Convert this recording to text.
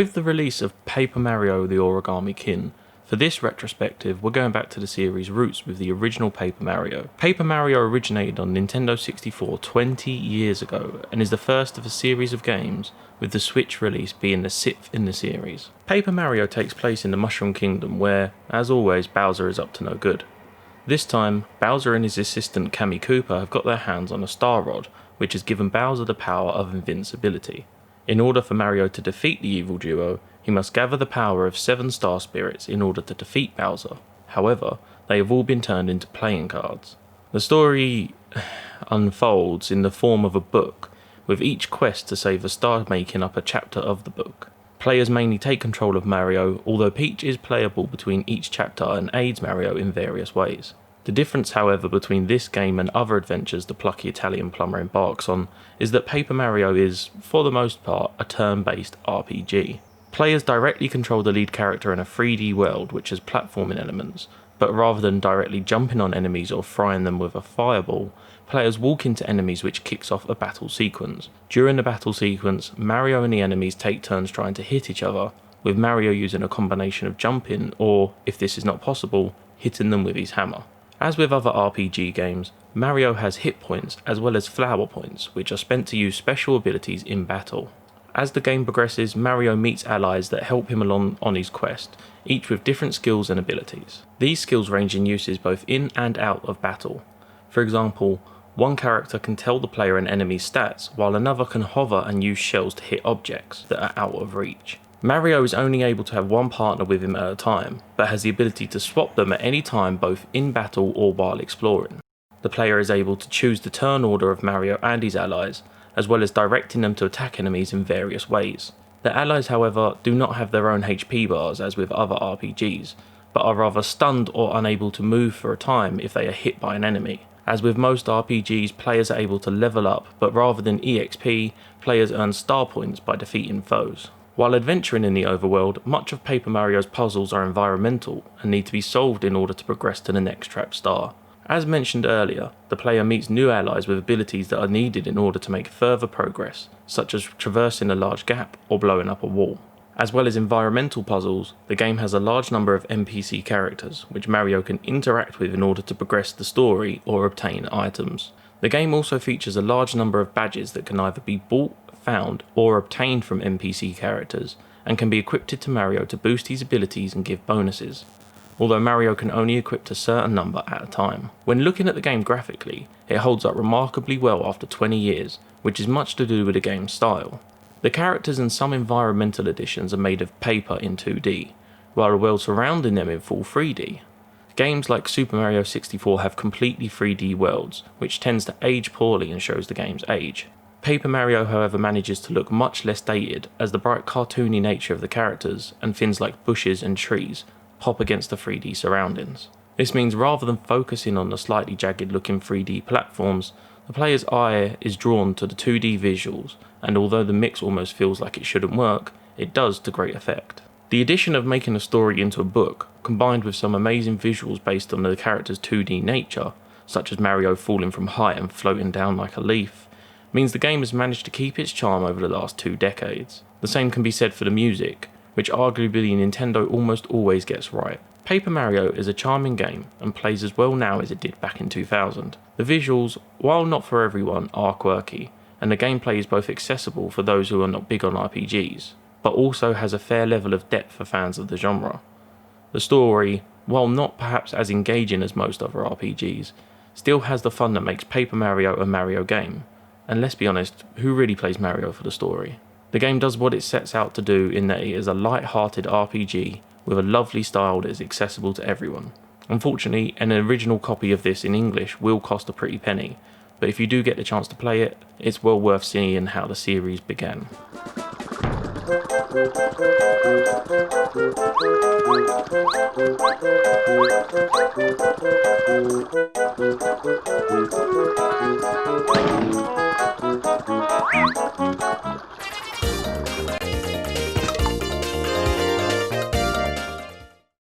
With the release of Paper Mario The Origami Kin, for this retrospective we're going back to the series' roots with the original Paper Mario. Paper Mario originated on Nintendo 64 20 years ago and is the first of a series of games, with the Switch release being the 6th in the series. Paper Mario takes place in the Mushroom Kingdom where, as always, Bowser is up to no good. This time, Bowser and his assistant Kammy Koopa have got their hands on a Star Rod, which has given Bowser the power of invincibility. In order for Mario to defeat the evil duo, he must gather the power of 7 star spirits in order to defeat Bowser. However, they have all been turned into playing cards. The story unfolds in the form of a book, with each quest to save a star making up a chapter of the book. Players mainly take control of Mario, although Peach is playable between each chapter and aids Mario in various ways. The difference, however, between this game and other adventures the plucky Italian plumber embarks on is that Paper Mario is, for the most part, a turn-based RPG. Players directly control the lead character in a 3D world which has platforming elements, but rather than directly jumping on enemies or frying them with a fireball, players walk into enemies which kicks off a battle sequence. During the battle sequence, Mario and the enemies take turns trying to hit each other, with Mario using a combination of jumping or, if this is not possible, hitting them with his hammer. As with other RPG games, Mario has hit points as well as flower points, which are spent to use special abilities in battle. As the game progresses, Mario meets allies that help him along on his quest, each with different skills and abilities. These skills range in uses both in and out of battle. For example, one character can tell the player an enemy's stats, while another can hover and use shells to hit objects that are out of reach. Mario is only able to have one partner with him at a time, but has the ability to swap them at any time both in battle or while exploring. The player is able to choose the turn order of Mario and his allies, as well as directing them to attack enemies in various ways. The allies, however, do not have their own HP bars as with other RPGs, but are rather stunned or unable to move for a time if they are hit by an enemy. As with most RPGs, players are able to level up, but rather than EXP, players earn star points by defeating foes. While adventuring in the overworld, much of Paper Mario's puzzles are environmental and need to be solved in order to progress to the next trapped star. As mentioned earlier, the player meets new allies with abilities that are needed in order to make further progress, such as traversing a large gap or blowing up a wall. As well as environmental puzzles, the game has a large number of NPC characters, which Mario can interact with in order to progress the story or obtain items. The game also features a large number of badges that can either be bought, found, or obtained from NPC characters, and can be equipped to Mario to boost his abilities and give bonuses, although Mario can only equip a certain number at a time. When looking at the game graphically, it holds up remarkably well after 20 years, which is much to do with the game's style. The characters in some environmental editions are made of paper in 2D, while the world surrounding them in full 3D. Games like Super Mario 64 have completely 3D worlds, which tends to age poorly and shows the game's age. Paper Mario, however, manages to look much less dated, as the bright cartoony nature of the characters, and things like bushes and trees, pop against the 3D surroundings. This means rather than focusing on the slightly jagged looking 3D platforms, the player's eye is drawn to the 2D visuals, and although the mix almost feels like it shouldn't work, it does to great effect. The addition of making a story into a book, combined with some amazing visuals based on the character's 2D nature, such as Mario falling from height and floating down like a leaf, means the game has managed to keep its charm over the last 2 decades. The same can be said for the music, which arguably Nintendo almost always gets right. Paper Mario is a charming game and plays as well now as it did back in 2000. The visuals, while not for everyone, are quirky, and the gameplay is both accessible for those who are not big on RPGs, but also has a fair level of depth for fans of the genre. The story, while not perhaps as engaging as most other RPGs, still has the fun that makes Paper Mario a Mario game. And let's be honest, who really plays Mario for the story? The game does what it sets out to do in that it is a light-hearted RPG with a lovely style that is accessible to everyone. Unfortunately, an original copy of this in English will cost a pretty penny, but if you do get the chance to play it, it's well worth seeing how the series began.